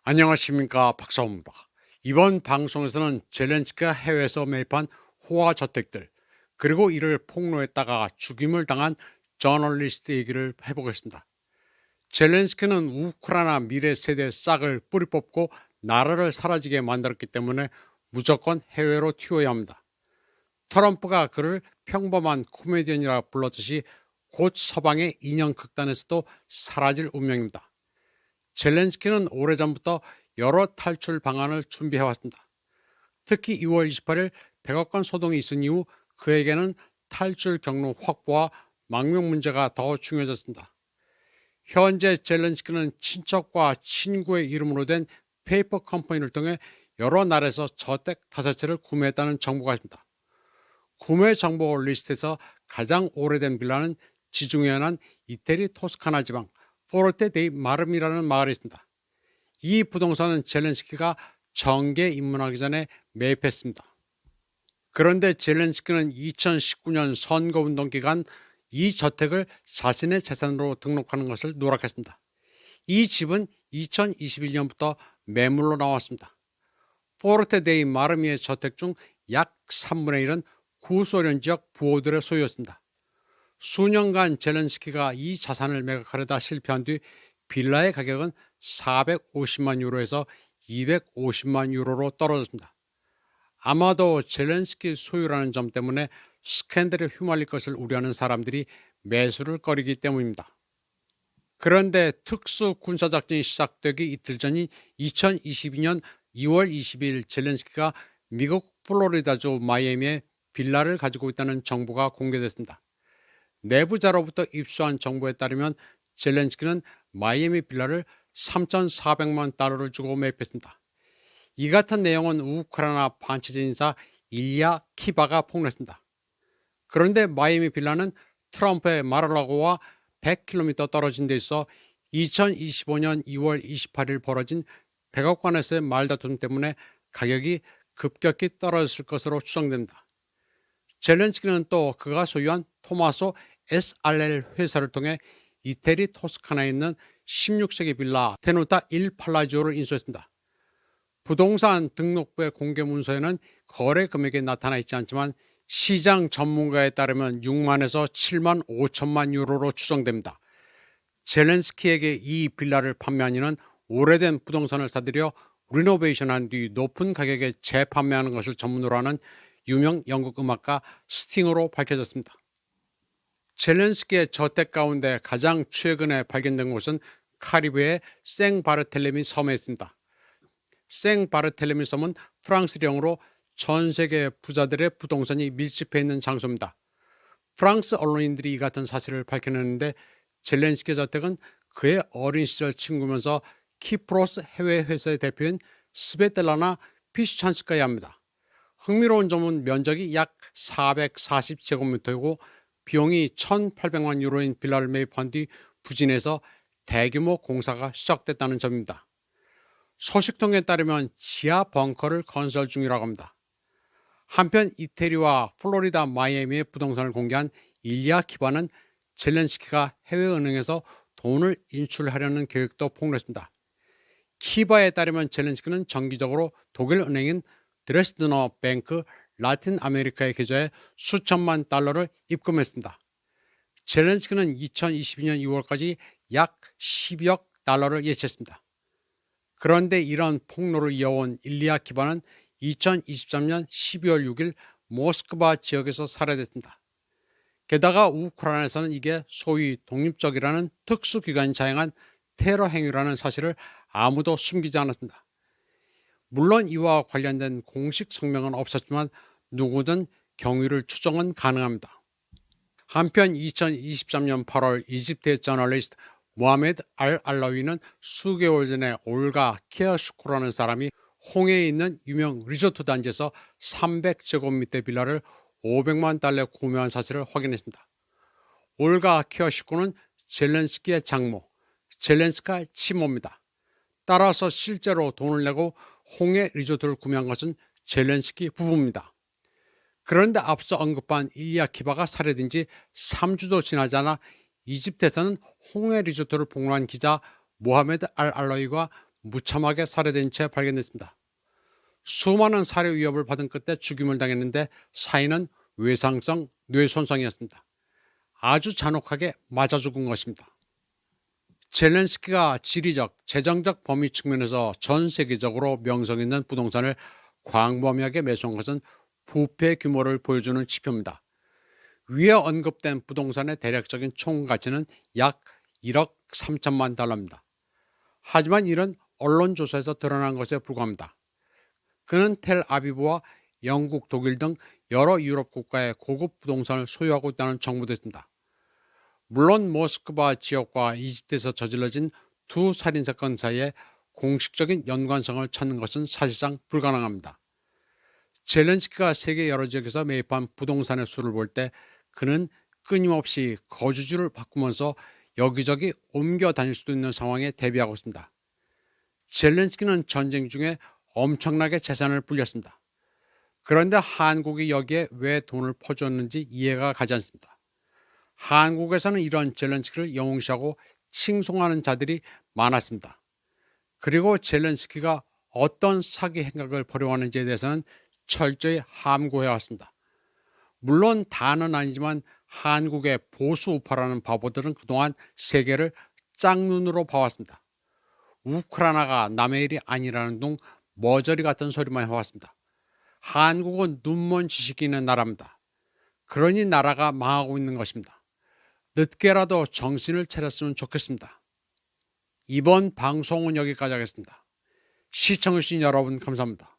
안녕하십니까, 박사호입니다. 이번 방송에서는 젤렌스키가 해외에서 매입한 호화 저택들, 그리고 이를 폭로했다가 죽임을 당한 저널리스트 얘기를 해보겠습니다. 젤렌스키는 우크라이나 미래 세대 싹을 뿌리 뽑고 나라를 사라지게 만들었기 때문에 무조건 해외로 튀어야 합니다. 트럼프가 그를 평범한 코미디언이라 불렀듯이 곧 서방의 인형 극단에서도 사라질 운명입니다. 젤렌스키는 오래전부터 여러 탈출 방안을 준비해왔습니다. 특히 2월 28일 백악관 소동이 있은 이후 그에게는 탈출 경로 확보와 망명 문제가 더 중요해졌습니다. 현재 젤렌스키는 친척과 친구의 이름으로 된 페이퍼 컴퍼니를 통해 여러 나라에서 저택 5채를 구매했다는 정보가 있습니다. 구매 정보 리스트에서 가장 오래된 빌라는 지중해 연안 이태리 토스카나 지방 포르테 데이 마름이라는 마을에 있습니다. 이 부동산은 젤렌스키가 정계에 입문하기 전에 매입했습니다. 그런데 젤렌스키는 2019년 선거운동 기간 이 저택을 자신의 재산으로 등록하는 것을 누락했습니다. 이 집은 2021년부터 매물로 나왔습니다. 포르테 데이 마르미의 저택 중 약 3분의 1은 구소련 지역 부호들의 소유였습니다. 수년간 젤렌스키가 이 자산을 매각하려다 실패한 뒤 빌라의 가격은 450만 유로에서 250만 유로로 떨어졌습니다. 아마도 젤렌스키 소유라는 점 때문에 스캔들에 휘말릴 것을 우려하는 사람들이 매수를 꺼리기 때문입니다. 그런데 특수 군사작전이 시작되기 이틀 전인 2022년 2월 22일 젤렌스키가 미국 플로리다주 마이애미에 빌라를 가지고 있다는 정보가 공개됐습니다. 내부자로부터 입수한 정보에 따르면 젤렌스키는 마이애미 빌라를 3,400만 달러를 주고 매입했습니다. 이 같은 내용은 우크라이나 반체제 인사 일리아 키바가 폭로했습니다. 그런데 마이애미 빌라는 트럼프의 마라라고와 100km 떨어진 데 있어 2025년 2월 28일 벌어진 백악관에서의 말다툼 때문에 가격이 급격히 떨어졌을 것으로 추정됩니다. 젤렌스키는 또 그가 소유한 토마소 SRL 회사를 통해 이태리 토스카나에 있는 16세기 빌라 테누타 일 팔라지오를 인수했습니다. 부동산 등록부의 공개 문서에는 거래 금액이 나타나 있지 않지만 시장 전문가에 따르면 6만에서 7만 5천만 유로로 추정됩니다. 젤렌스키에게 이 빌라를 판매한 이는 오래된 부동산을 사들여 리노베이션한 뒤 높은 가격에 재판매하는 것을 전문으로 하는 유명 영국 음악가 스팅으로 밝혀졌습니다. 젤렌스키의 저택 가운데 가장 최근에 발견된 곳은 카리브해의 생바르텔레미 섬에 있습니다. 생바르텔레미 섬은 프랑스령으로 전 세계 부자들의 부동산이 밀집해 있는 장소입니다. 프랑스 언론인들이 이 같은 사실을 밝혀냈는데 젤렌스키 저택은 그의 어린 시절 친구면서 키프로스 해외 회사의 대표인 스베텔라나 피슈찬스카야 합니다. 흥미로운 점은 면적이 약 440제곱미터이고 비용이 1,800만 유로인 빌라를 매입한 뒤 부진해서 대규모 공사가 시작됐다는 점입니다. 소식통에 따르면 지하 벙커를 건설 중이라고 합니다. 한편 이태리와 플로리다 마이애미의 부동산을 공개한 일리아 키바는 젤렌스키가 해외은행에서 돈을 인출하려는 계획도 폭로했습니다. 키바에 따르면 젤렌스키는 정기적으로 독일 은행인 드레스드너 뱅크 라틴 아메리카의 계좌에 수천만 달러를 입금했습니다. 젤렌스키는 2022년 2월까지 약 12억 달러를 예치했습니다. 그런데 이런 폭로를 이어온 일리아 키바는 2023년 12월 6일 모스크바 지역에서 살해됐습니다. 게다가 우크라이나에서는 이게 소위 독립적이라는 특수기관이 자행한 테러 행위라는 사실을 아무도 숨기지 않았습니다. 물론 이와 관련된 공식 성명은 없었지만 누구든 경위를 추정은 가능합니다. 한편 2023년 8월 이집트의 저널리스트 모하메드 알알라위는 수개월 전에 올가 키아슈쿠라는 사람이 홍해에 있는 유명 리조트 단지에서 300제곱미터 빌라를 500만 달러에 구매한 사실을 확인했습니다. 올가 키아슈쿠는 젤렌스키의 장모, 젤렌스카의 친모입니다. 따라서 실제로 돈을 내고 홍해 리조트를 구매한 것은 젤렌스키 부부입니다. 그런데 앞서 언급한 일리아 키바가 살해된 지 3주도 지나지 않아 이집트에서는 홍해 리조트를 폭로한 기자 모하메드 알알라위가 무참하게 살해된 채 발견됐습니다. 수많은 살해 위협을 받은 끝에 죽임을 당했는데 사인은 외상성 뇌손상이었습니다. 아주 잔혹하게 맞아 죽은 것입니다. 젤렌스키가 지리적, 재정적 범위 측면에서 전 세계적으로 명성 있는 부동산을 광범위하게 매수한 것은 부패 규모를 보여주는 지표입니다. 위에 언급된 부동산의 대략적인 총 가치는 약 1억 3천만 달러입니다. 하지만 이런 언론 조사에서 드러난 것에 불과합니다. 그는 텔아비브와 영국, 독일 등 여러 유럽 국가의 고급 부동산을 소유하고 있다는 정보도 있습니다. 물론 모스크바 지역과 이집트에서 저질러진 두 살인사건 사이에 공식적인 연관성을 찾는 것은 사실상 불가능합니다. 젤렌스키가 세계 여러 지역에서 매입한 부동산의 수를 볼 때 그는 끊임없이 거주지를 바꾸면서 여기저기 옮겨 다닐 수도 있는 상황에 대비하고 있습니다. 젤렌스키는 전쟁 중에 엄청나게 재산을 불렸습니다. 그런데 한국이 여기에 왜 돈을 퍼주었는지 이해가 가지 않습니다. 한국에서는 이런 젤렌스키를 영웅시하고 칭송하는 자들이 많았습니다. 그리고 젤렌스키가 어떤 사기 행각을 벌여왔는지에 대해서는 철저히 함구해왔습니다. 물론 다는 아니지만 한국의 보수 우파라는 바보들은 그동안 세계를 짝눈으로 봐왔습니다. 우크라이나가 남의 일이 아니라는 둥 머저리 같은 소리만 해왔습니다. 한국은 눈먼 지식이 있는 나라입니다. 그러니 나라가 망하고 있는 것입니다. 늦게라도 정신을 차렸으면 좋겠습니다. 이번 방송은 여기까지 하겠습니다. 시청해주신 여러분 감사합니다.